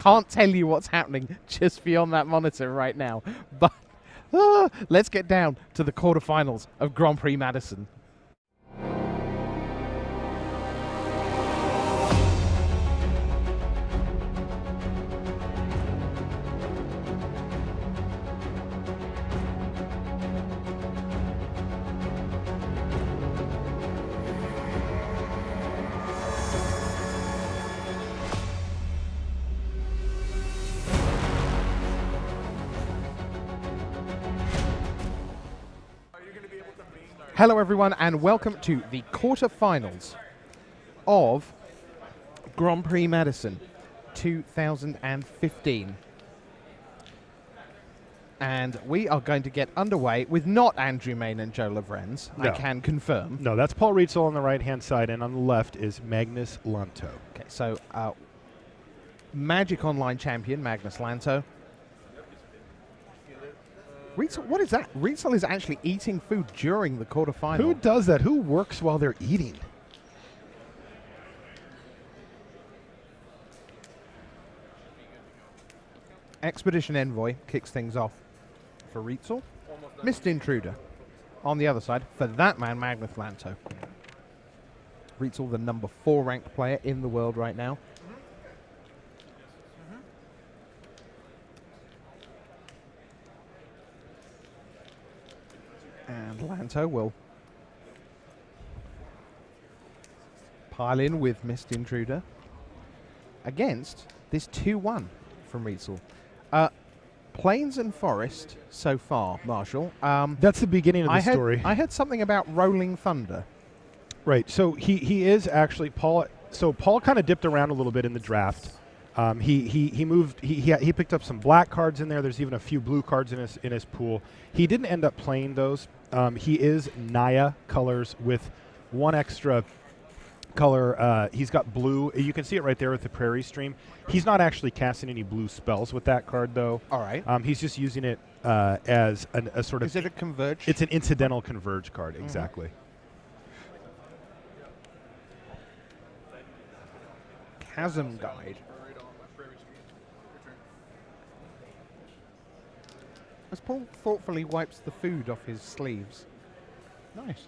Can't tell you what's happening just beyond that monitor right now. But let's get down to the quarterfinals of Grand Prix Madison. Hello everyone and welcome to the quarterfinals of Grand Prix Madison 2015. And we are going to get underway with not Andrew Maine and Joe Lovrens, No. I can confirm. No, that's Paul Rietzl on the right-hand side, and on the left is Magnus Lantto. Okay, so Magic Online champion Magnus Lantto. Ritzel, what is that? Ritzel is actually eating food during the quarterfinal. Who does that? Who works while they're eating? Expedition Envoy kicks things off for Ritzel. Missed Intruder on the other side for that man, Magnus Lantto. Ritzel, the number 4 ranked player in the world right now. And Lanto will pile in with Missed Intruder against this 2-1 from Ritzel. Plains and Forest so far, Marshall. That's the beginning of the story. I heard something about Rolling Thunder. Right, so he is actually Paul. So Paul kind of dipped around a little bit in the draft. He moved. He picked up some black cards in there. There's even a few blue cards in his pool. He didn't end up playing those. He is Naya colors with one extra color. He's got blue. You can see it right there with the Prairie Stream. He's not actually casting any blue spells with that card, though. All right. He's just using it as a sort of. Is it a converge? It's an incidental converge card, exactly. Chasm Guide. As Paul thoughtfully wipes the food off his sleeves. Nice.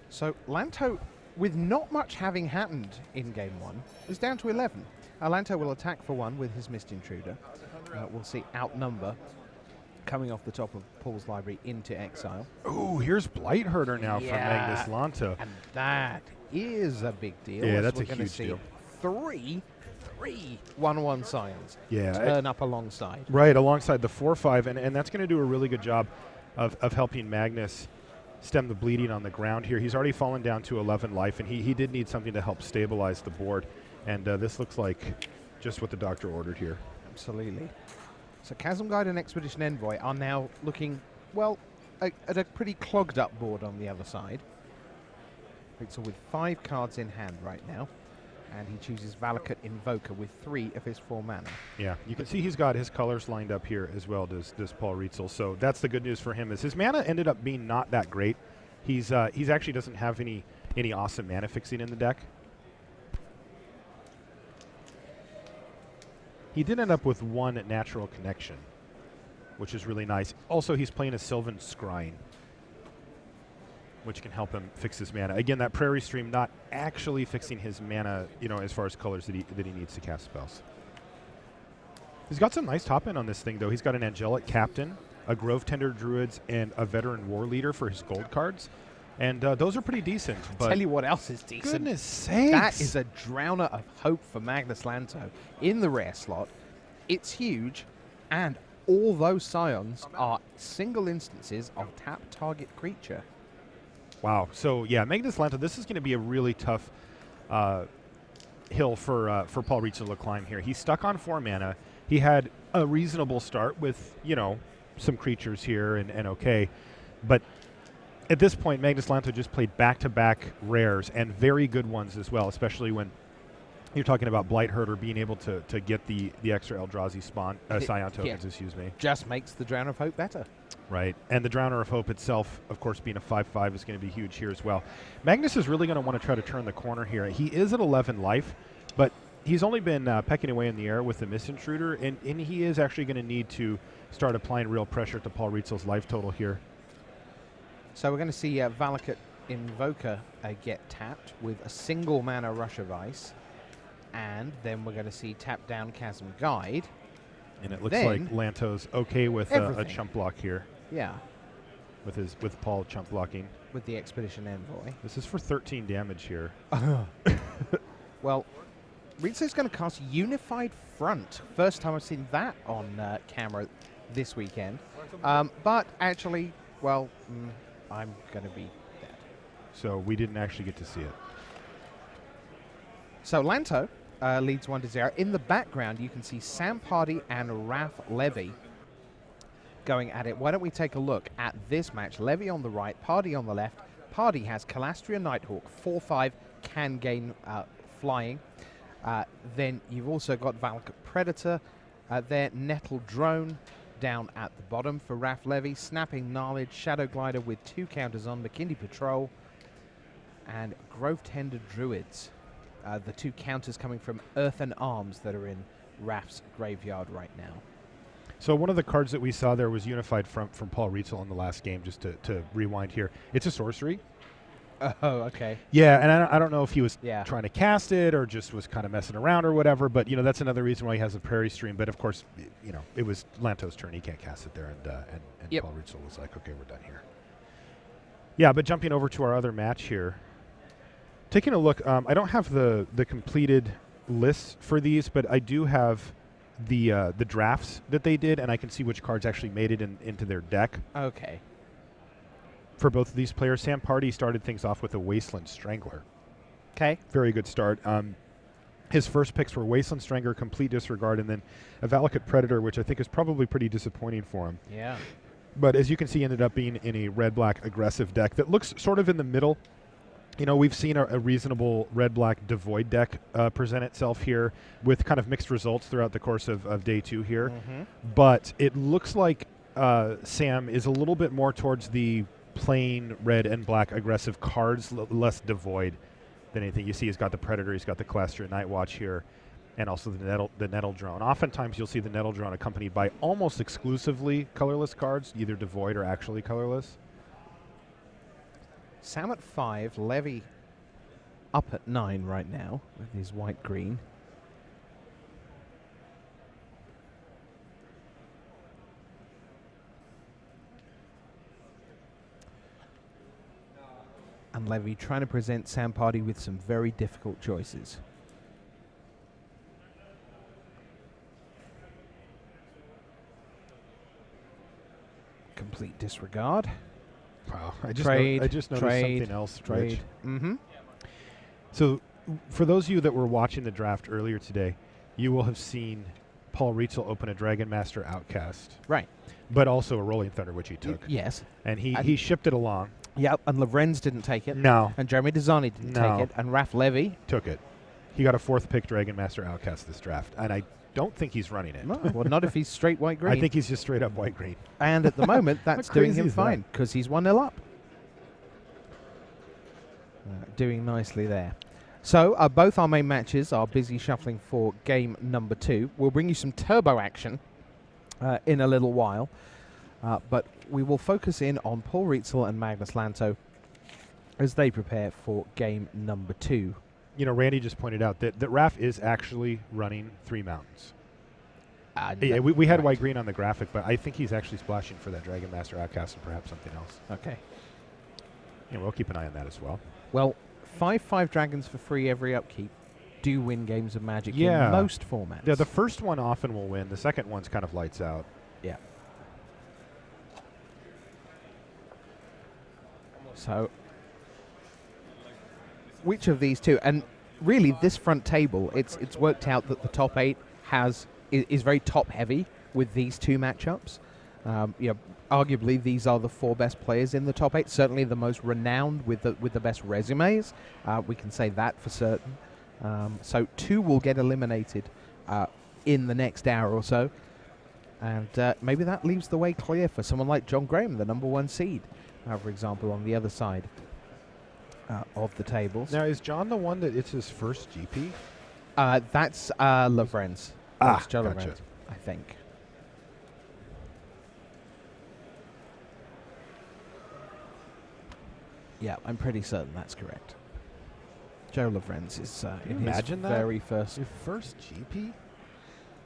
So Lanto, with not much having happened in game 1, is down to 11. Lanto will attack for 1 with his Missed Intruder. We'll see Outnumber coming off the top of Paul's library into exile. Oh, here's Blight Herder now from Magnus Lantto. And that is a big deal. Yeah, that's a huge huge deal. Three 1-1 Scions Yeah, turn up alongside. Right, alongside the 4-5, and that's going to do a really good job of helping Magnus stem the bleeding on the ground here. He's already fallen down to 11 life, and he did need something to help stabilize the board, and this looks like just what the doctor ordered here. Absolutely. So Chasm Guide and Expedition Envoy are now looking, well, at a pretty clogged up board on the other side. Ritzel with 5 cards in hand right now, and he chooses Valakut Invoker with 3 of his 4 mana. Yeah, you can see he's got his colors lined up here as well, does Paul Rietzl. So that's the good news for him, is his mana ended up being not that great. He's actually doesn't have any awesome mana fixing in the deck. He did end up with 1 natural connection, which is really nice. Also, he's playing a Sylvan Scrying, which can help him fix his mana. Again, that Prairie Stream not actually fixing his mana, as far as colors that he needs to cast spells. He's got some nice top end on this thing, though. He's got an Angelic Captain, a Grove Tender Druids, and a Veteran War Leader for his gold cards. And those are pretty decent. But tell you what else is decent. Goodness sakes. That is a Drowner of Hope for Magnus Lantto in the rare slot. It's huge, and all those Scions are single instances of tap target creature. Wow. So, yeah, Magnus Lantto, this is going to be a really tough hill for Paul Rietzl to climb here. He's stuck on 4 mana. He had a reasonable start with, some creatures here and okay. But at this point, Magnus Lantto just played back-to-back rares and very good ones as well, especially when You're talking about Blight Herder being able to get the extra Eldrazi Scion tokens, excuse me. Just makes the Drowner of Hope better. Right, and the Drowner of Hope itself, of course, being a 5/5 is going to be huge here as well. Magnus is really going to want to try to turn the corner here. He is at 11 life, but he's only been pecking away in the air with the Misintruder, and he is actually going to need to start applying real pressure to Paul Rietzl's life total here. So we're going to see Valakut Invoker get tapped with a single mana Rush of Ice. And then we're going to see tap down Chasm Guide. And it looks like Lanto's okay with a chump block here. Yeah. With Paul chump blocking. With the Expedition Envoy. This is for 13 damage here. Well, Ritzel's going to cast Unified Front. First time I've seen that on camera this weekend. But actually, well, I'm going to be dead. So we didn't actually get to see it. So Lanto leads 1-0. In the background, you can see Sam Party and Raf Levy going at it. Why don't we take a look at this match? Levy on the right, Party on the left. Party has Calastria Nighthawk, 4/5, can gain flying. Then you've also got Valakut Predator there, Nettle Drone down at the bottom for Raf Levy, Snapping Knowledge, Shadow Glider with 2 counters on, McKinley Patrol, and Grove Tender Druids. The 2 counters coming from Earthen Arms that are in Raf's graveyard right now. So one of the cards that we saw there was Unified Front from Paul Rietzl in the last game, just to rewind here. It's a sorcery. Oh, okay. Yeah, and I don't know if he was Yeah. trying to cast it or just was kind of messing around or whatever, but, that's another reason why he has a Prairie Stream. But, of course, it was Lanto's turn. He can't cast it there, and Yep. Paul Rietzl was like, okay, we're done here. Yeah, but jumping over to our other match here. Taking a look, I don't have the completed lists for these, but I do have the drafts that they did, and I can see which cards actually made it into their deck. Okay. For both of these players, Sam Party started things off with a Wasteland Strangler. Okay. Very good start. His first picks were Wasteland Strangler, Complete Disregard, and then a Valakut Predator, which I think is probably pretty disappointing for him. Yeah. But as you can see, ended up being in a red-black aggressive deck that looks sort of in the middle. We've seen a reasonable red-black Devoid deck present itself here with kind of mixed results throughout the course of day 2 here. Mm-hmm. But it looks like Sam is a little bit more towards the plain red and black aggressive cards, less Devoid than anything. You see he's got the Predator, he's got the Calastria Nightwatch here, and also the Nettle Drone. Oftentimes you'll see the Nettle Drone accompanied by almost exclusively colorless cards, either Devoid or actually colorless. Sam at 5, Levy up at 9 right now with his white-green. And Levy trying to present Sam Party with some very difficult choices. Complete Disregard. Wow, I just noticed something else. Trade. Mm-hmm. So, for those of you that were watching the draft earlier today, you will have seen Paul Rietzl open a Dragon Master Outcast. Right. But also a Rolling Thunder, which he took. Yes. And he shipped it along. Yep, and Lorenz didn't take it. No. And Jeremy Desani didn't take it. And Raf Levy took it. He got a 4th pick Dragon Master Outcast this draft. And I don't think he's running it. No, well, not if he's straight white-green. I think he's just straight up white-green. And at the moment, that's doing him fine, because he's 1-0 up. Doing nicely there. So, both our main matches are busy shuffling for game number 2. We'll bring you some turbo action in a little while. But we will focus in on Paul Rietzl and Magnus Lantto as they prepare for game number 2. Randy just pointed out that Raf is actually running 3 mountains. Yeah, we had white-green on the graphic, but I think he's actually splashing for that Dragon Master Outcast and perhaps something else. Okay. Yeah, we'll keep an eye on that as well. Well, 5/5 dragons for free every upkeep do win games of Magic in most formats. Yeah, the first one often will win. The second one's kind of lights out. Yeah. So, which of these two? And really, this front table, it's worked out that the top 8 is very top heavy with these 2 matchups. Arguably these are the 4 best players in the top 8. Certainly the most renowned with the best resumes. We can say that for certain. So 2 will get eliminated in the next hour or so. And maybe that leaves the way clear for someone like John Graham, the number 1 seed, for example, on the other side of the tables. Now, is John the one that it's his first GP? That's Lovren's. That's Joe gotcha. Lovren's, I think. Yeah, I'm pretty certain that's correct. Joe Lovren's is in his imagine that? very first. Your first GP?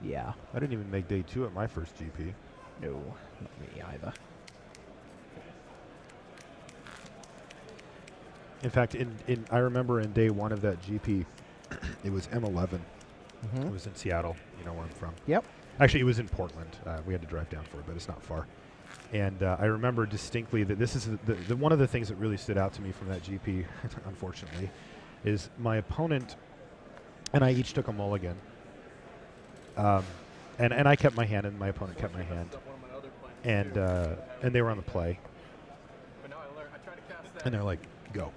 Yeah. I didn't even make day 2 at my first GP. No, not me either. In fact, I remember in day 1 of that GP, it was M11. Mm-hmm. It was in Seattle, you know where I'm from. Yep. Actually, it was in Portland. We had to drive down for it, but it's not far. And I remember distinctly that this is the one of the things that really stood out to me from that GP, unfortunately, is my opponent and I each took a mulligan. And I kept my hand, and my opponent kept my hand. And they were on the play. And they're like, go.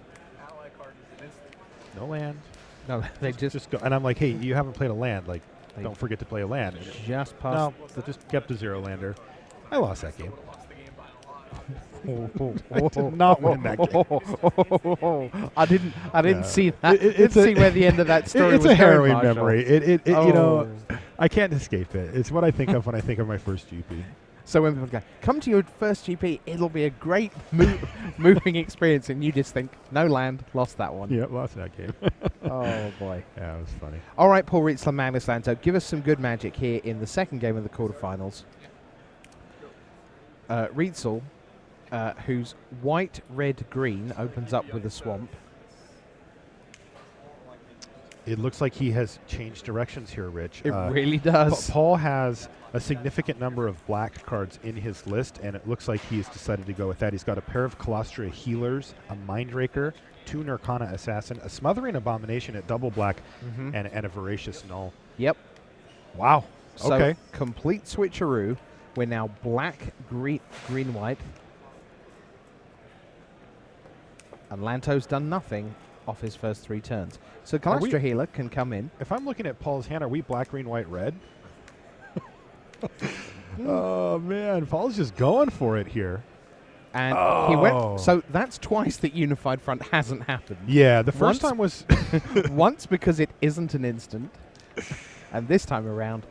No land. No, they Just go. And I'm like, hey, you haven't played a land. Like, don't forget to play a land. And just passed. no, they just kept a 0 lander. I lost that game. I did not win that game. I didn't see that. It's see where the end of that story it's was a harrowing going, Marshall. memory. You know, I can't escape it. It's what I think of when I think of my first GP. So when people go, come to your first GP, it'll be a great moving experience, and you just think, no land, lost that one. Yeah, lost that game. Oh, boy. Yeah, it was funny. All right, Paul Rietzl and Magnus Lantto, give us some good magic here in the second game of the quarterfinals. Ritzel, whose white, red, green opens up with a swamp. It looks like he has changed directions here, Rich. It really does. Paul has a significant number of black cards in his list, and it looks like he's decided to go with that. He's got a pair of Colostria Healers, a Mindraker, 2 Nirkana Assassin, a Smothering Abomination at double black, and a Voracious Null. Yep. Wow. So okay. Complete switcheroo. We're now black, green, white. And Lanto's done nothing off his first 3 turns. So Colostria Healer can come in. If I'm looking at Paul's hand, are we black, green, white, red? Oh, man. Paul's just going for it here. And he went. So that's twice that Unified Front hasn't happened. Yeah, the first time was... once because it isn't an instant. And this time around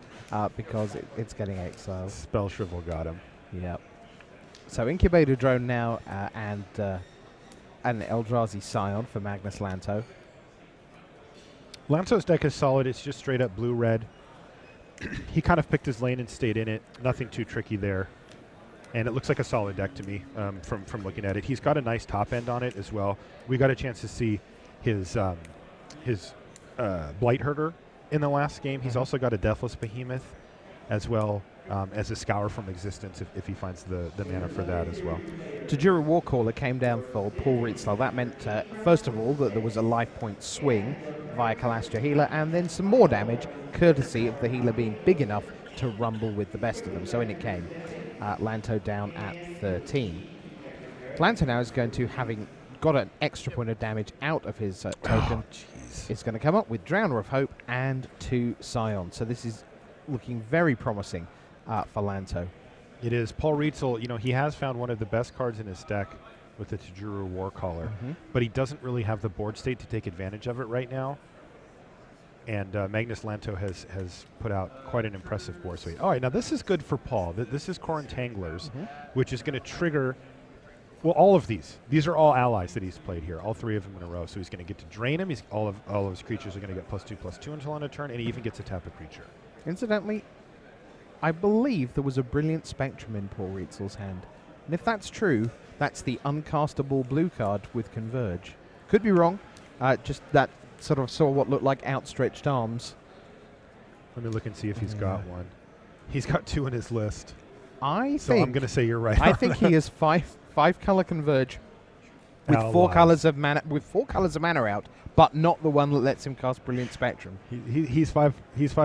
because it's getting exiled. Spell Shrivel got him. Yep. So Incubator Drone now and an Eldrazi Scion for Magnus Lantto. Lanto's deck is solid. It's just straight up blue-red. He kind of picked his lane and stayed in it. Nothing too tricky there. And it looks like a solid deck to me from looking at it. He's got a nice top end on it as well. We got a chance to see his Blight Herder in the last game. He's also got a Deathless Behemoth as well as a Scour from Existence if he finds the mana for that as well. Tajura Warcaller came down for Paul Rietzl. That meant, first of all, that there was a life point swing via Colostria Healer, and then some more damage, courtesy of the healer being big enough to rumble with the best of them. So in it came. Lanto down at 13. Lanto now is going to, having got an extra point of damage out of his token, is going to come up with Drowner of Hope and 2 Scions. So this is looking very promising for Lanto. It is. Paul Rietzl, you know, he has found one of the best cards in his deck with the Tajuru Warcaller, but he doesn't really have the board state to take advantage of it right now. And Magnus Lantto has put out quite an impressive board state. All right, now this is good for Paul. This is Core Entanglers, which is going to trigger, well, all of these. These are all allies that he's played here, all 3 of them in a row. So he's going to get to drain him. All of his creatures are going to get +2/+2 until end of turn, and he even gets to tap a creature. Incidentally, I believe there was a Brilliant Spectrum in Paul Rietzl's hand. And if that's true, that's the uncastable blue card with Converge. Could be wrong. Just that sort of saw what looked like outstretched arms. Let me look and see if he's got one. He's got 2 in his list. So I'm going to say you're right. I think he has 5 color Converge with Allies. 4 colors of mana out, but not the one that lets him cast Brilliant Spectrum. He's 5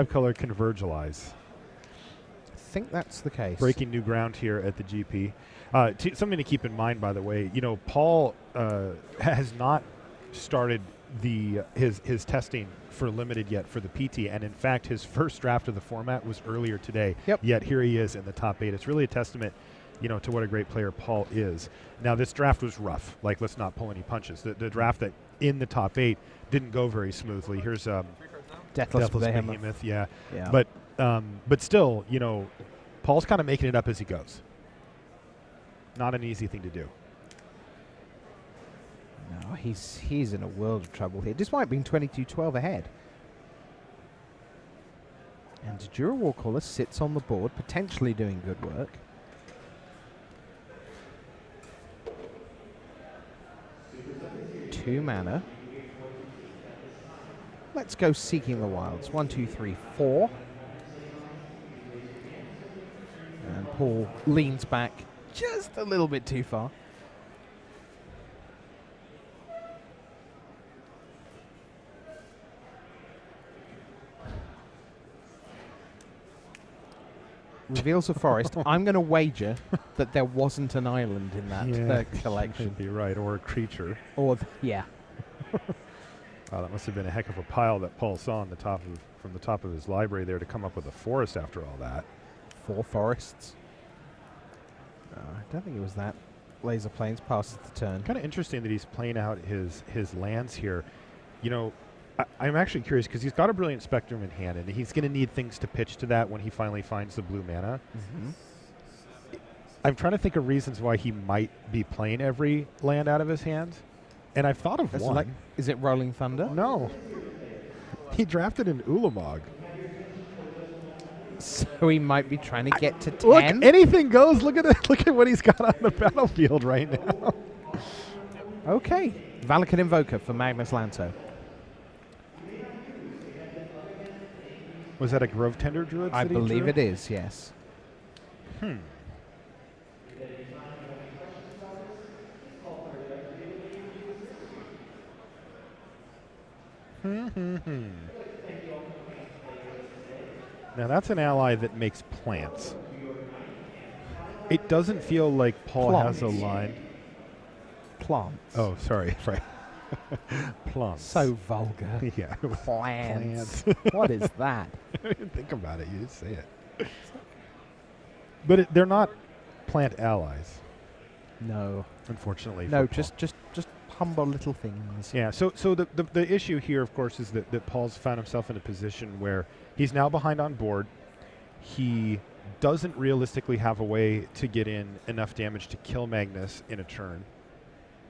color Converge allies. I think that's the case. Breaking new ground here at the GP. Something to keep in mind, by the way, you know, Paul has not started his testing for limited yet for the PT, and in fact his first draft of the format was earlier today. Yep. Yet here he is in the top 8. It's really a testament, to what a great player Paul is. Now this draft was rough. Like, let's not pull any punches. The draft that in the top 8 didn't go very smoothly. Here's Deathless Behemoth. Behemoth, yeah. Yeah. But still, Paul's kind of making it up as he goes. Not an easy thing to do. No, he's in a world of trouble here, despite being 22-12 ahead. And Jura Warcaller sits on the board, potentially doing good work. Two mana. Let's go Seeking the Wilds. 1, 2, 3, 4. And Paul leans back just a little bit too far. Reveals a forest. I'm going to wager that there wasn't an island in that collection. Could be right, or a creature. Or yeah. Wow, that must have been a heck of a pile that Paul saw on from the top of his library there to come up with a forest after all that. 4 forests. I don't think it was that. Laser Plains passes the turn. Kind of interesting that he's playing out his lands here. I'm actually curious because he's got a Brilliant Spectrum in hand, and he's going to need things to pitch to that when he finally finds the blue mana. Mm-hmm. I'm trying to think of reasons why he might be playing every land out of his hand, and I've thought of one. Like, is it Rolling Thunder? No. He drafted an Ulamog. So he might be trying to get to 10. Look, anything goes. Look at what he's got on the battlefield right now. Okay. Valakut Invoker for Magnus Lantto. Was that a Grove Tender Druid? I believe it is, yes. Now that's an ally that makes plants. It doesn't feel like Paul has a line. Plants. Oh, sorry. Right. Plants. So vulgar. Yeah. Plants. What is that? I didn't think about it. You just say it. But they're not plant allies. No. Unfortunately. No, for Paul. just humble little things. Yeah. So the issue here, of course, is that Paul's found himself in a position where he's now behind on board. He doesn't realistically have a way to get in enough damage to kill Magnus in a turn.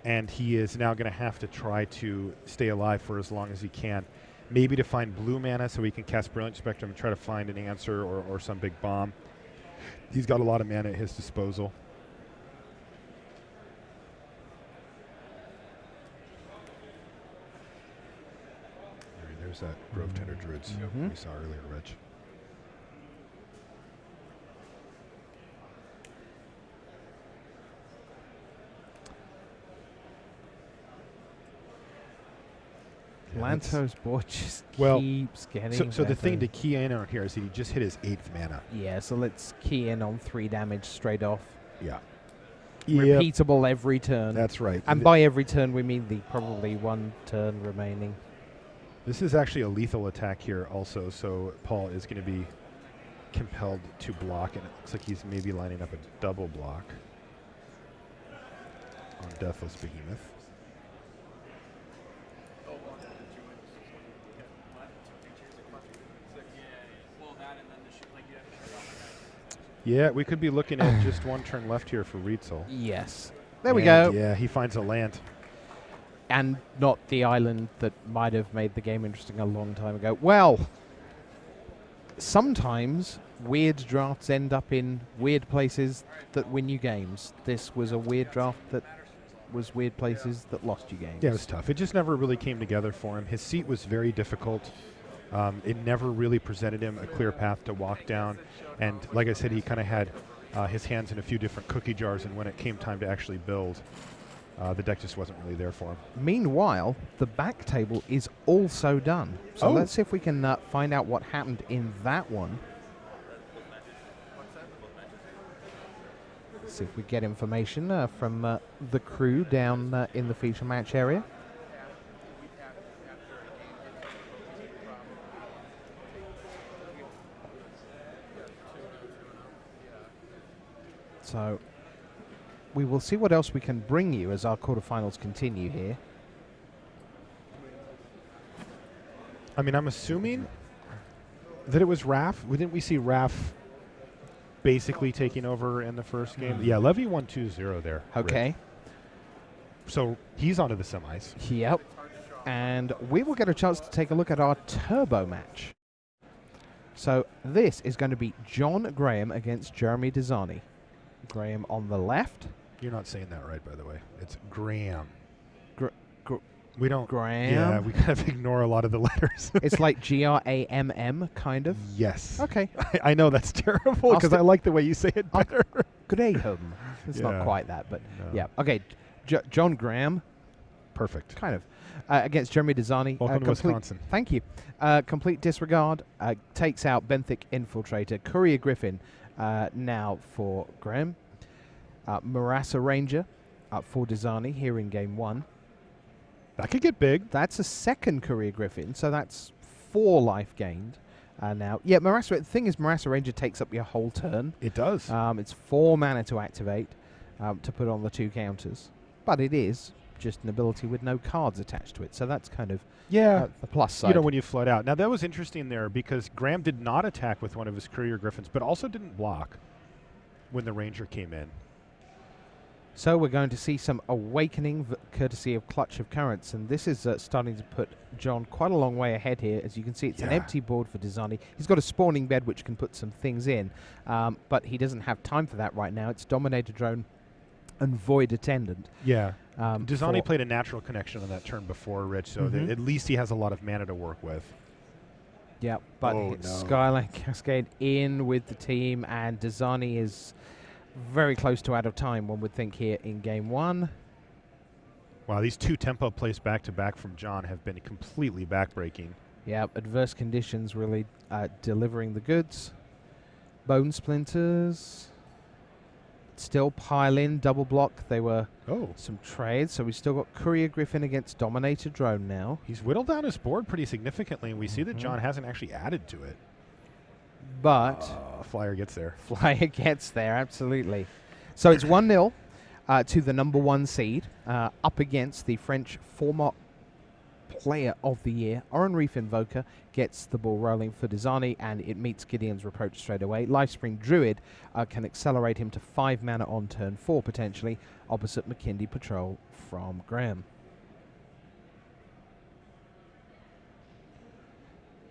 And he is now going to have to try to stay alive for as long as he can. Maybe to find blue mana so he can cast Brilliant Spectrum and try to find an answer or some big bomb. He's got a lot of mana at his disposal. There's that Grove Tender Druids we saw earlier, Rich. Lanto's board just keeps getting so the better. thing to key in on here is that he just hit his 8th mana. Yeah, so let's key in on 3 damage straight off. Yeah. Repeatable every turn. That's right. And by every turn, we mean the probably 1 turn remaining. This is actually a lethal attack here also, so Paul is going to be compelled to block, and it looks like he's maybe lining up a double block on Deathless Behemoth. Yeah, we could be looking at just 1 turn left here for Ritzel. Yes. There we go. Yeah, he finds a land. And not the island that might have made the game interesting a long time ago. Well, sometimes weird drafts end up in weird places that win you games. This was a weird draft that was weird places that lost you games. Yeah, it was tough. It just never really came together for him. His seat was very difficult. It never really presented him a clear path to walk down. And like I said, he kind of had his hands in a few different cookie jars, and when it came time to actually build, the deck just wasn't really there for him. Meanwhile, the back table is also done. So let's see if we can find out what happened in that one. See if we get information from the crew down in the feature match area. So we will see what else we can bring you as our quarterfinals continue here. I mean, I'm assuming that it was Raf. Didn't we see Raf basically taking over in the first game? Yeah, Levy won 2-0 there. Okay. Rich. So he's onto the semis. Yep. And we will get a chance to take a look at our turbo match. So this is going to be John Graham against Jeremy Dizani. Graham on the left. You're not saying that right, by the way. It's Graham. We don't. Graham. Yeah, we kind of ignore a lot of the letters. It's like Gramm, kind of. Yes. Okay. I know that's terrible because I like the way you say it better. Graham. It's not quite that, but yeah. Okay. John Graham. Perfect. Kind of. Against Jeremy Dizani. Welcome to Wisconsin. Thank you. Complete disregard. Takes out Benthic Infiltrator. Courier Griffin now for Graham. Marassa Ranger for Dizani here in game 1. That could get big. That's a second Courier Griffin, so that's 4 life gained now. Yeah, the thing is Marassa Ranger takes up your whole turn. It does. It's 4 mana to activate to put on the 2 counters. But it is just an ability with no cards attached to it, so that's kind of the plus side. You know, when you flood out. Now, that was interesting there because Graham did not attack with one of his Courier Griffins, but also didn't block when the Ranger came in. So we're going to see some awakening courtesy of Clutch of Currents, and this is starting to put John quite a long way ahead here. As you can see, it's an empty board for Dizani. He's got a spawning bed which can put some things in, but he doesn't have time for that right now. It's Dominator Drone and Void Attendant. Yeah. Dizani played a natural connection on that turn before, Rich, so at least he has a lot of mana to work with. Yeah, but Skyline Cascade in with the team, and Dizani is very close to out of time, one would think, here in game 1. Wow, these 2 tempo plays back-to-back from John have been completely backbreaking. Yeah, adverse conditions really delivering the goods. Bone Splinters still pile in, double block. They were some trades, so we've still got Courier Griffin against Dominator Drone now. He's whittled down his board pretty significantly, and we see that John hasn't actually added to it. But Flyer gets there. Flyer gets there, absolutely. So it's 1-0 to the number 1 seed up against the French former Player of the Year. Oran Reef Invoker gets the ball rolling for Dizani, and it meets Gideon's Reproach straight away. Lifespring Druid can accelerate him to 5 mana on turn 4, potentially, opposite McKindy Patrol from Graham.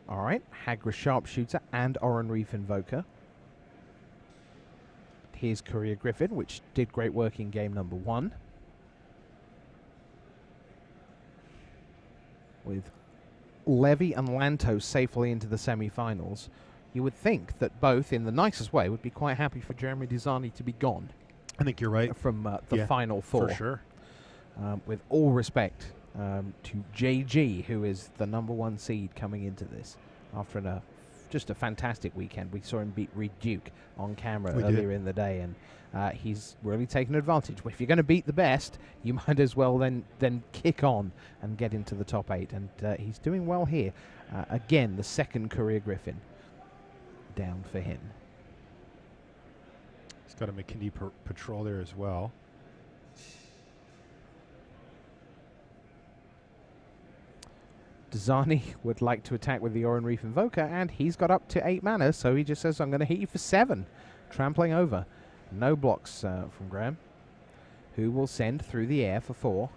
All right, Hagra Sharpshooter and Oran Reef Invoker. Here's Courier Griffin, which did great work in game number 1. With Levy and Lanto safely into the semi-finals, you would think that both, in the nicest way, would be quite happy for Jeremy Dizani to be gone. I think you're right. From the final 4. For sure. With all respect to JG, who is the number 1 seed coming into this after just a fantastic weekend. We saw him beat Reed Duke on camera earlier in the day, and he's really taken advantage. If you're going to beat the best, you might as well then kick on and get into the top 8, and he's doing well here. Again, the second Courier Griffin down for him. He's got a McKindy Patrol there as well. Dizani would like to attack with the Oran Reef Invoker, and he's got up to 8 mana, so he just says, I'm going to hit you for 7. Trampling over. No blocks from Graham, who will send through the air for 4.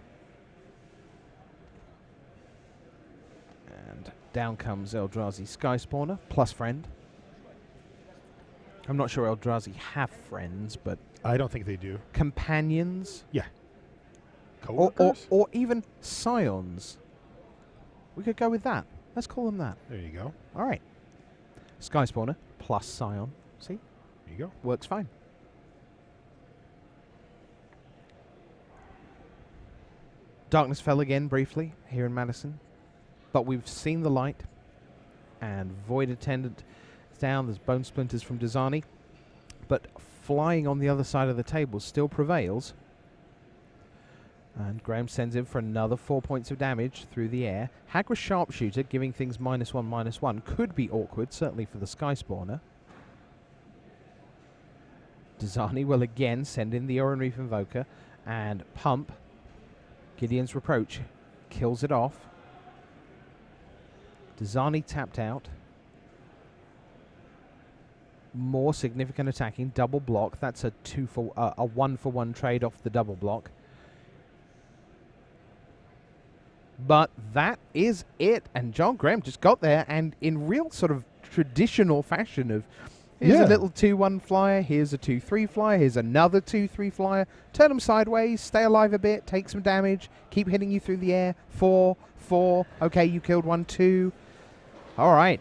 And down comes Eldrazi Skyspawner, plus friend. I'm not sure Eldrazi have friends, but I don't think they do. Companions? Yeah. Co-workers? Or even Scions. We could go with that. Let's call them that. There you go. All right. Skyspawner plus Scion. See? There you go. Works fine. Darkness fell again briefly here in Madison, but we've seen the light, and Void Attendant is down. There's Bone Splinters from Dizani, but flying on the other side of the table still prevails. And Graham sends in for another 4 points of damage through the air. Hagra Sharpshooter giving things -1/-1 could be awkward, certainly for the Skyspawner. Dani will again send in the Oran Reef Invoker and pump. Gideon's Reproach kills it off. Dani tapped out. More significant attacking, double block. That's a 1-for-1 trade off the double block. But that is it, and John Graham just got there, and in real sort of traditional fashion of here's a little 2-1 flyer, here's a 2-3 flyer, here's another 2-3 flyer. Turn them sideways, stay alive a bit, take some damage, keep hitting you through the air. 4, 4. Okay, you killed 1, 2. All right.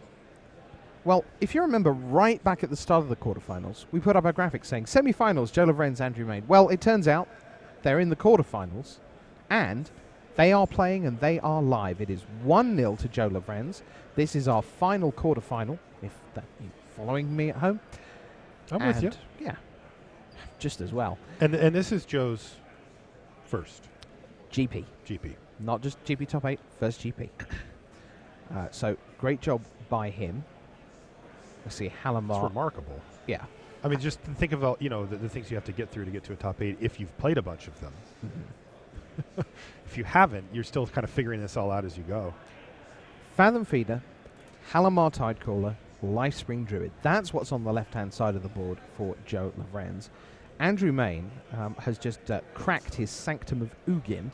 Well, if you remember right back at the start of the quarterfinals, we put up our graphics saying semi-finals, Joe Lovrens, Andrew Maine. Well, it turns out they're in the quarterfinals, and they are playing and they are live. It is 1-0 to Joe Lovrens. This is our final quarterfinal, if you're following me at home. I'm with you. Yeah, just as well. And this is Joe's first GP. GP. Not just GP top 8, first GP. So great job by him. Let's see, Halamar. It's remarkable. Yeah. I mean, just think about, the things you have to get through to get to a top 8 if you've played a bunch of them. Mm-hmm. If you haven't, you're still kind of figuring this all out as you go. Fathom Feeder, Halamar Tidecaller, Lifespring Druid. That's what's on the left-hand side of the board for Joe Lovrens. Andrew Maine has just cracked his Sanctum of Ugin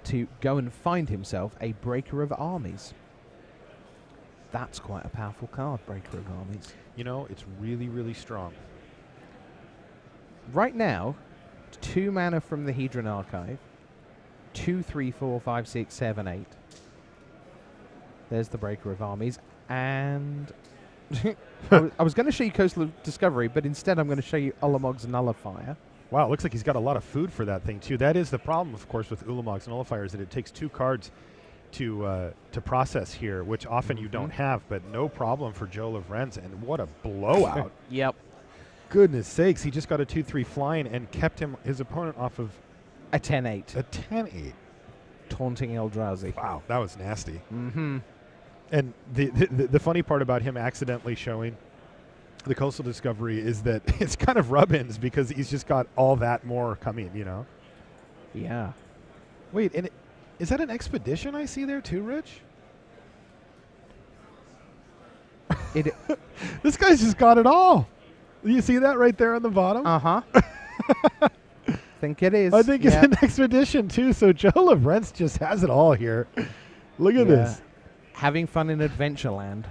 to go and find himself a Breaker of Armies. That's quite a powerful card, Breaker of Armies. It's really, really strong. Right now, 2 mana from the Hedron Archive. 2, 3, 4, 5, 6, 7, 8. There's the Breaker of Armies. And I was going to show you Coastal Discovery, but instead I'm going to show you Ulamog's Nullifier. Wow, it looks like he's got a lot of food for that thing, too. That is the problem, of course, with Ulamog's Nullifier, is that it takes 2 cards to process here, which often you don't have, but no problem for Joe Lovrens. And what a blowout. Yep. Goodness sakes, he just got a 2-3 flying and kept his opponent off of a 10-8. A 10-8. Taunting Eldrazi. Wow, that was nasty. Mm-hmm. And the funny part about him accidentally showing the Coastal Discovery is that it's kind of rub-ins because he's just got all that more coming, Yeah. Wait, and is that an expedition I see there too, Rich? This guy's just got it all. You see that right there on the bottom? Uh-huh. Think it is. I think it's an expedition too, so Joe Lovrens just has it all here. Look at this. Having fun in Adventureland.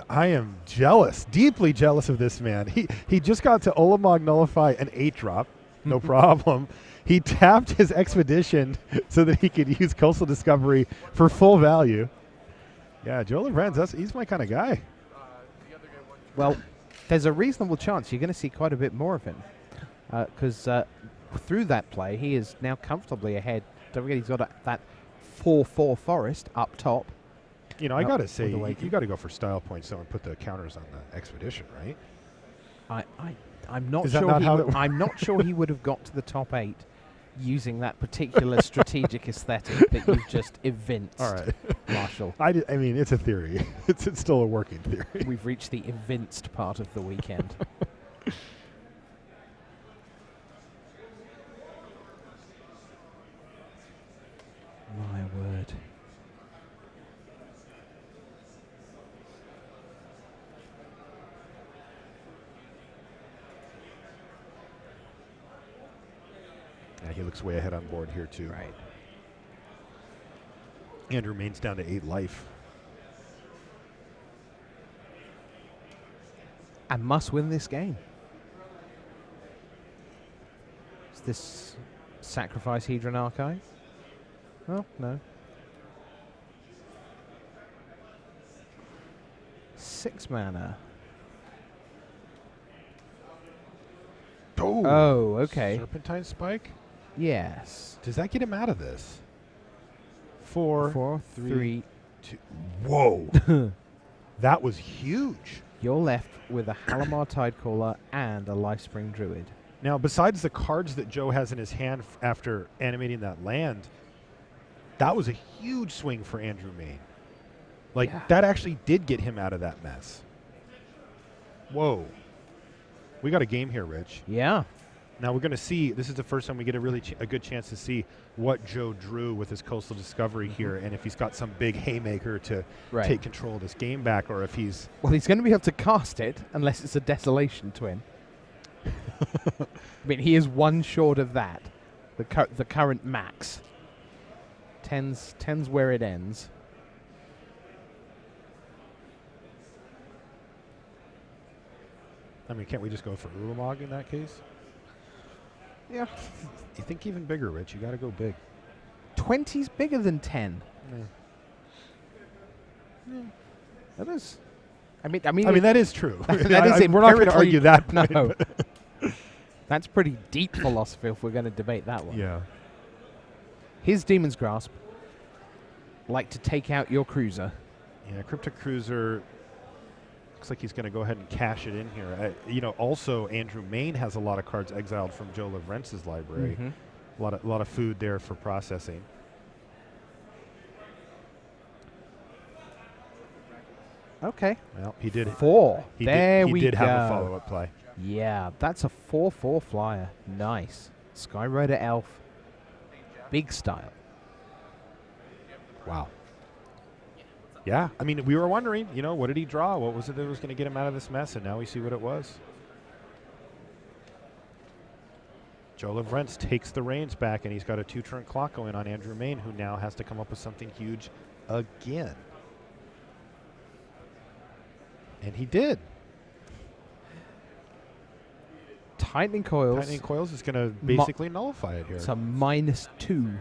I am jealous, deeply jealous of this man. He just got to Ulamog Nullify an 8-drop, no problem. He tapped his expedition so that he could use Coastal Discovery for full value. Yeah, Joe Lovrens, he's my kind of guy. Well, there's a reasonable chance you're going to see quite a bit more of him. Because through that play, he is now comfortably ahead. Don't forget, he's got that 4-4 forest up top. I got to say, you got to go for style points, though, and put the counters on the expedition, right? I'm not Is sure. that not how I'm not sure he would have got to the top 8 using that particular strategic aesthetic that you've just evinced. All right, Marshall. I mean, it's a theory. It's still a working theory. We've reached the evinced part of the weekend. My word. Yeah, he looks way ahead on board here, too. Right. Andrew Maine's down to 8 life. And must win this game. Is this sacrifice Hedron Archive? Oh, no. 6 mana. Oh, okay. Serpentine Spike? Yes. Does that get him out of this? 4, 3, 2. Whoa. That was huge. You're left with a Halamar Tidecaller and a Lifespring Druid. Now, besides the cards that Joe has in his hand after animating that land, that was a huge swing for Andrew Maine. That actually did get him out of that mess. Whoa. We got a game here, Rich. Yeah. Now we're going to see, this is the first time we get a really a good chance to see what Joe drew with his Coastal Discovery here, and if he's got some big haymaker to take control of this game back, or if he's... Well, he's going to be able to cast it, unless it's a Desolation Twin. I mean, he is one short of that, the current max. 10's where it ends. I mean, can't we just go for Ulamog in that case? Yeah. You think even bigger, Rich. You got to go big. 20's bigger than 10. Yeah. That is. I mean, that is true. That is we're not going to argue that point. No. That's pretty deep philosophy if we're going to debate that one. Yeah. His Demon's Grasp like to take out your cruiser. Yeah, Cryptic Cruiser looks like he's going to go ahead and cash it in here. Also Andrew Maine has a lot of cards exiled from Joe Lavrentz's library. A lot of food there for processing. Okay. Well, he did 4. He we did go. have a follow-up play. Yeah, that's a 4/4 flyer. Nice. Skyrider Elf. Big style. Wow. Yeah, I mean, we were wondering, what did he draw? What was it that was going to get him out of this mess? And now we see what it was. Joe Lavrentz takes the reins back, and he's got a 2-turn clock going on Andrew Maine, who now has to come up with something huge again. And he did. Tightening Coils. Tightening Coils is going to basically nullify it here. It's a -2.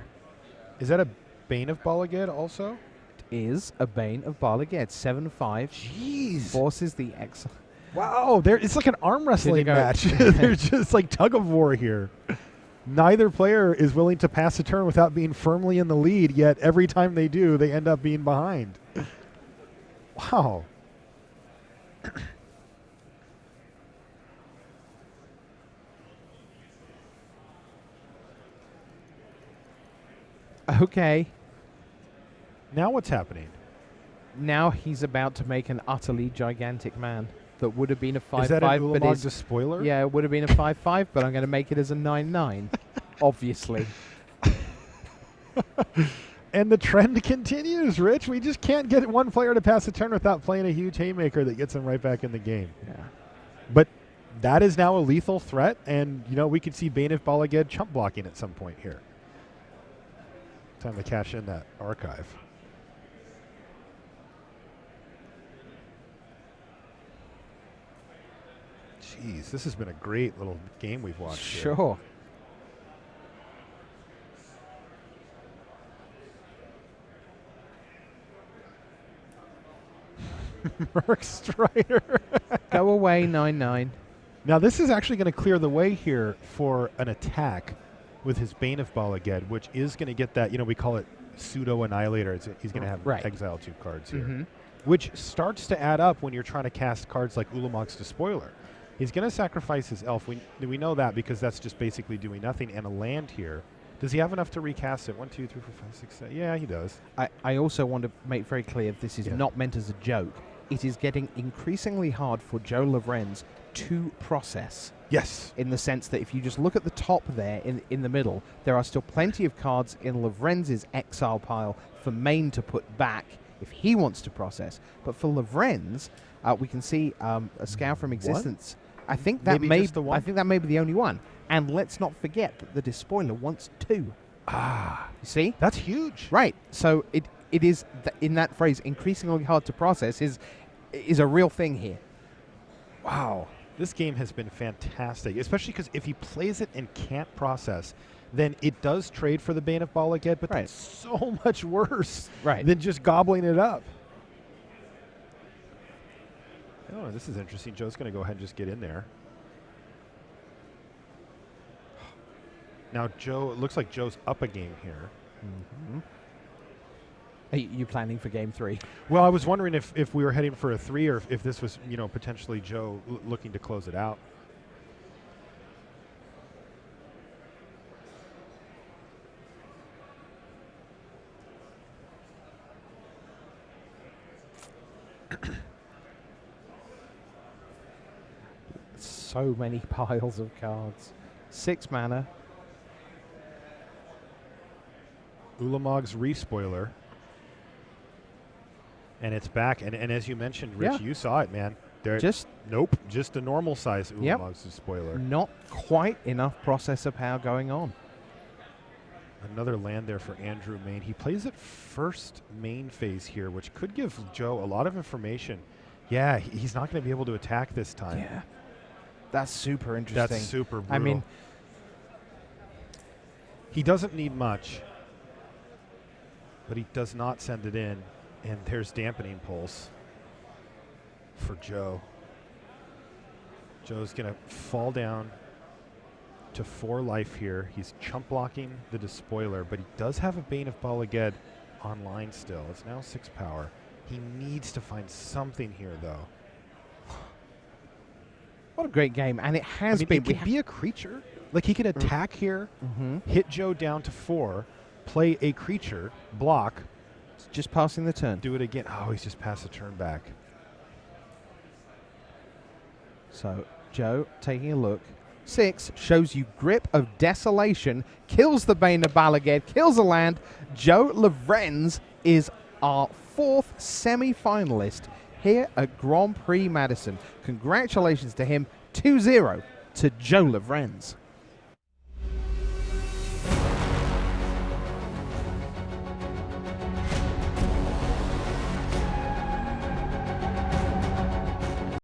Is that a Bane of Balaged also? Is a Bane of Balaged. 7/5. Jeez. Forces the X. Wow, it's like an arm wrestling match. There's just like tug of war here. Neither player is willing to pass a turn without being firmly in the lead, yet every time they do, they end up being behind. Wow. Okay. Now what's happening? Now he's about to make an utterly gigantic man that would have been a 5/5. Is that an but Ulamog spoiler? Yeah, it would have been a 5/5, but I'm going to make it as a 9/9, obviously. And the trend continues, Rich. We just can't get one player to pass a turn without playing a huge haymaker that gets him right back in the game. Yeah. But that is now a lethal threat, and we could see Bane of Balaged chump blocking at some point here. Time to cash in that archive. Jeez, this has been a great little game we've watched. Sure. Merc Strider. Go away, 9/9. Now this is actually going to clear the way here for an attack with his Bane of Balaged, which is going to get that, we call it pseudo annihilator. He's going to have exile 2 cards here, which starts to add up when you're trying to cast cards like Ulamog's Despoiler. He's going to sacrifice his elf. We know that because that's just basically doing nothing, and a land here. Does he have enough to recast it? 1, 2, 3, 4, 5, 6, 7. Yeah, he does. I also want to make very clear this is not meant as a joke. It is getting increasingly hard for Joe Lavrentz to process. Yes. In the sense that if you just look at the top there in the middle, there are still plenty of cards in Lavrentz's exile pile for Maine to put back if he wants to process. But for Lavrentz, we can see a Scour from Existence. I think that may be the only one. And let's not forget that the Despoiler wants 2. Ah. You see? That's huge. Right. So it is, in that phrase, increasingly hard to process is a real thing here. Wow. This game has been fantastic, especially because if he plays it and can't process, then it does trade for the Bane of Balaged, but that's so much worse than just gobbling it up. Oh, this is interesting. Joe's going to go ahead and just get in there. Now, Joe, it looks like Joe's up a game here. Are you planning for game 3? Well, I was wondering if we were heading for a 3 or if this was, potentially Joe looking to close it out. so many piles of cards. 6 mana. Ulamog's Respoiler. And it's back. And as you mentioned, Rich, you saw it, man. Nope, just a normal size Ulamog's Respoiler. Not quite enough processor power going on. Another land there for Andrew Maine. He plays it first main phase here, which could give Joe a lot of information. Yeah, he's not going to be able to attack this time. Yeah. That's super interesting. That's super brutal. I mean, he doesn't need much, but he does not send it in. And there's Dampening Pulse for Joe. Joe's going to fall down to 4 life here. He's chump blocking the Despoiler, but he does have a Bane of Balaged online still. It's now 6 power. He needs to find something here, though. What a great game. And it has been. It could be a creature. Like, he could attack here, hit Joe down to 4, play a creature, block. Just passing the turn. Do it again. Oh, he's just passed the turn back. So, Joe, taking a look. 6 shows you Grip of Desolation, kills the Bane of Balaged, kills a land. Joe Lorenz is our 4th semi-finalist here at Grand Prix Madison. Congratulations to him. 2-0 to Joe Lorenz.